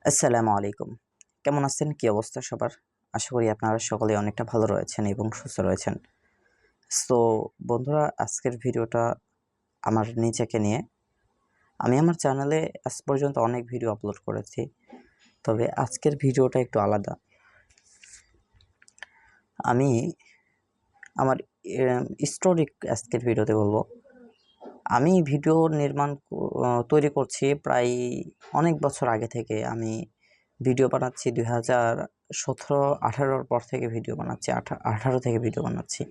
আসসালামু আলাইকুম। কেমন আছেন? কি অবস্থা সবার? আশা করি আপনারা সকলেই অনেকটা ভালো রয়েছেন এবং সুস্থ রয়েছেন। সো বন্ধুরা, আজকের ভিডিওটা আমার নিজেকে নিয়ে। আমি আমার চ্যানেলে আজ পর্যন্ত অনেক ভিডিও আপলোড করেছি। তবে আজকের ভিডিওটা একটু আলাদা। আমি আমার স্টোরি আজকের ভিডিওতে বলব। আমি ভিডিও তৈরি করছি প্রায় অনেক বছর আগে থেকে। আমি ভিডিও বানাচ্ছি 2017-18 পর থেকে ভিডিও বানাচ্ছি। 18 থেকে ভিডিও বানাচ্ছি।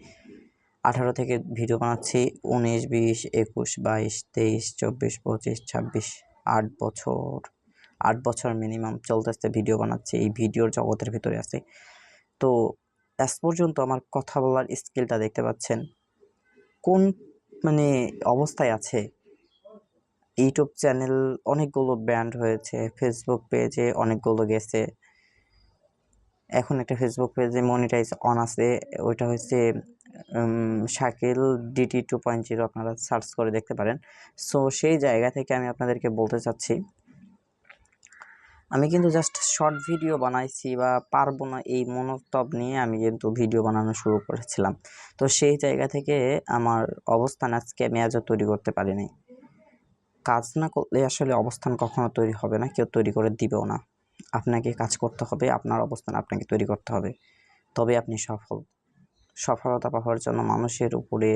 18 থেকে ভিডিও বানাচ্ছি 19, 20, 21, 22, 23, 24, 25, 26, 8 বছর। 8 বছর মিনিমাম চলতেছে ভিডিও বানাচ্ছি। এই ভিডিওর জগতের ভিতরে আছি। তো আজ পর্যন্ত আমার কথা বলার স্কিলটা দেখতে পাচ্ছেন কোন মানে অবস্থায় আছে। ইউটিউব চ্যানেল অনেকগুলো ব্যান্ড হয়েছে, ফেসবুক পেজে অনেকগুলো গেছে। এখন একটা ফেসবুক পেজে মনিটাইজ অন আছে, ওইটা হচ্ছে শাকিল ডিটি 2.0, আপনারা সার্চ করে দেখতে পারেন। সো সেই জায়গা থেকে আমি আপনাদেরকে বলতে চাচ্ছি, আমি কিন্তু জাস্ট শর্ট ভিডিও বানাইছি বা পারবো না এই মনোভাব নিয়ে আমি কিন্তু ভিডিও বানানো শুরু করেছিলাম। তো সেই জায়গা থেকে আমার অবস্থান আজকে আমি আজও তৈরি করতে পারিনি। কাজ না করলে আসলে অবস্থান কখনো তৈরি হবে না, কেউ তৈরি করে দিবেও না। আপনাকে কাজ করতে হবে, আপনার অবস্থান আপনাকে তৈরি করতে হবে, তবে আপনি সফলতা পাওয়ার জন্য মানুষের উপরে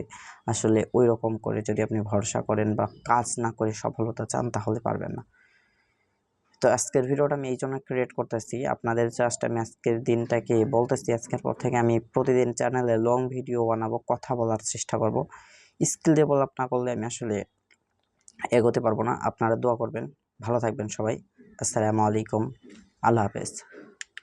আসলে ওই রকম করে যদি আপনি ভরসা করেন বা কাজ না করে সফলতা চান, তাহলে পারবেন না। তো আজকের ভিডিওটা আমি এই জন্য ক্রিয়েট করতেছি আপনাদের, জাস্ট আমি আজকের দিনটাকে বলতেছি, আজকের পর থেকে আমি প্রতিদিন চ্যানেলে লং ভিডিও বানাবো, কথা বলার চেষ্টা করব। স্কিল ডেভেলপ না করলে আমি আসলে এগোতে পারবো না। আপনারা দোয়া করবেন, ভালো থাকবেন সবাই। আসসালামু আলাইকুম, আল্লাহ হাফেজ।